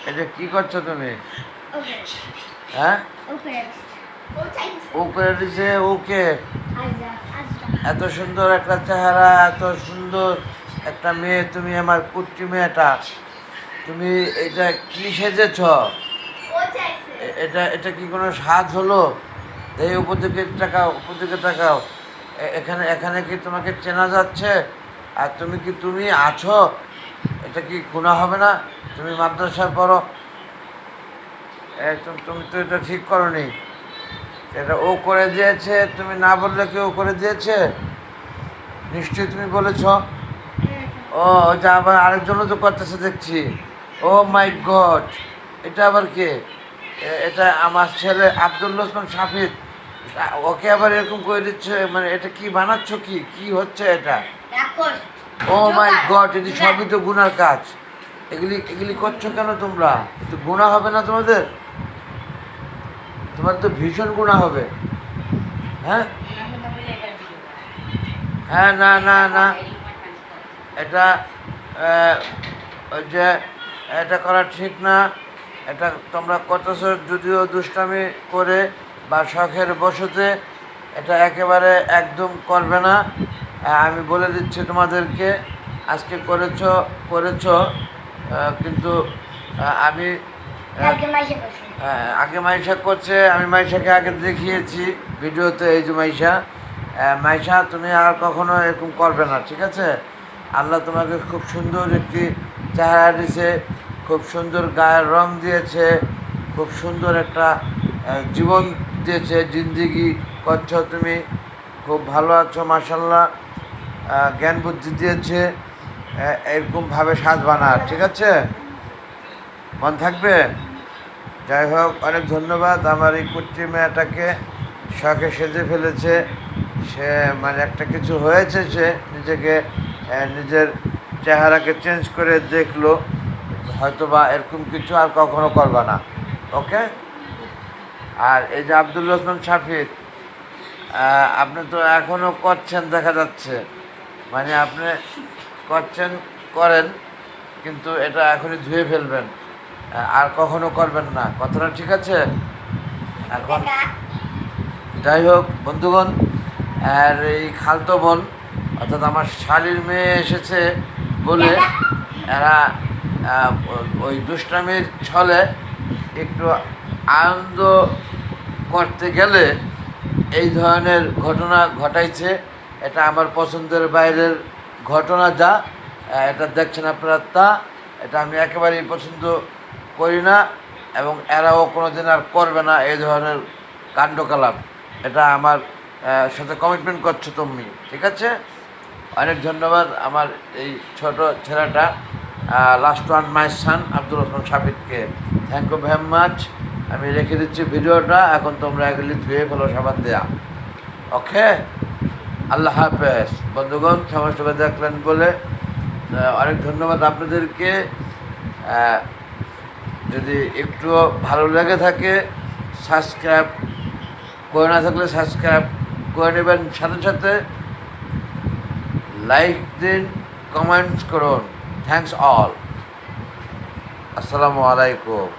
এটা কি করছো তুমি? হ্যাঁ, উপরে দিছে ওকে। এত সুন্দর একটা চেহারা, এত সুন্দর একটা মেয়ে তুমি, আমার কুট্টি মেয়েটা। তুমি এটা কি সেজেছ? এটা এটা কি কোনো সাজ হলো? এই উপর দিকে তাকাও, উপর দিকে তাকাও। এখানে এখানে কি তোমাকে চেনা যাচ্ছে? আর তুমি কি তুমি আছো? এটা কি গুনাহ হবে না? তুমি মাদ্রাসায় পড়ো। তুমি তো এটা ঠিক করনি। এটা ও করে দিয়েছে, তুমি না বললে কি ও করে দিয়েছে? নিশ্চয়ই তুমি বলেছ। ও, ওটা আবার আরেকজনও তো করতেছে দেখছি। ও মাই গড, এটা আবার কে? এটা আমার ছেলে আব্দুল ওসমান শাফিদ। ওকে আবার এরকম করে দিচ্ছে, মানে এটা কি বানাচ্ছ? কি কি হচ্ছে এটা? ও মাই গড, এটি সবই তো গুনার কাজ। এগুলি এগুলি করছো কেন তোমরা? তো গুনাহ হবে না তোমাদের? তোমার তো ভীষণ গুনাহ হবে। হ্যাঁ হ্যাঁ, না না না, এটা ওই যে এটা করা ঠিক না। এটা তোমরা করতেছ যদিও দুষ্টামি করে বা শখের বশতে, এটা একেবারে একদম করবে না। আমি বলে দিচ্ছি তোমাদেরকে, আজকে করেছো করেছো, কিন্তু আমি আগে মাইশা করছে, আমি মাইশাকে আগে দেখিয়েছি ভিডিওতে। এই যে মাইশা, মাইশা তুমি আর কখনো এরকম করবে না, ঠিক আছে? আল্লাহ তোমাকে খুব সুন্দর একটি চেহারা দিয়েছে, খুব সুন্দর গায়ের রং দিয়েছে, খুব সুন্দর একটা জীবন দিয়েছে, জিন্দিগি করছো তুমি, খুব ভালো আছো মাশাল্লাহ। জ্ঞান বুদ্ধি দিয়েছে, এরকমভাবে সাজবা না, ঠিক আছে? মন থাকবে। যাই হোক, অনেক ধন্যবাদ। আমার এই কুট্টি মেয়েটাকে শখে সেজে ফেলেছে। সে মানে একটা কিছু হয়েছে, সে নিজেকে নিজের চেহারাকে চেঞ্জ করে দেখলো। হয়তো বা এরকম কিছু আর কখনো করবা না, ওকে? আর এই যে আব্দুল রহমান শাফিদ, আপনি তো এখনও করছেন দেখা যাচ্ছে, মানে আপনি করছেন, করেন, কিন্তু এটা এখনই ধুয়ে ফেলবেন, আর কখনো করবেন না। কথাটা ঠিক আছে? এখন যাই হোক বন্ধুগণ, আর এই খালতো বোন অর্থাৎ আমার শালির মেয়ে এসেছে বলে এরা ওই দুষ্টামির ছলে একটু আনন্দ করতে গেলে এই ধরনের ঘটনা ঘটাইছে। এটা আমার পছন্দের বাইরের ঘটনা, যা এটা দেখছেন আপনারা তা। এটা আমি একেবারেই পছন্দ করি না, এবং এরাও কোনো দিন আর করবে না এই ধরনের কাণ্ডকলাপ। এটা আমার সাথে কমিটমেন্ট করছো তুমি, ঠিক আছে? অনেক ধন্যবাদ আমার এই ছোট ছেলেটা, last one my son Abdul Rahman শাফিদকে। Thank you very much. আমি রেখে দিচ্ছি ভিডিওটা, এখন তোমরা এগুলি ধুয়ে ফেলো সাবান দেয়া, ওকে? আল্লাহ হাফেজ বন্ধুগণ, সমস্ত দেখলেন বলে অনেক ধন্যবাদ আপনাদেরকে। যদি একটু ভালো লেগে থাকে সাবস্ক্রাইব করে না থাকলে সাবস্ক্রাইব করে নেবেন, সাথে সাথে লাইক দিন, কমেন্টস করুন। Thanks all. আসসালামু আলাইকুম।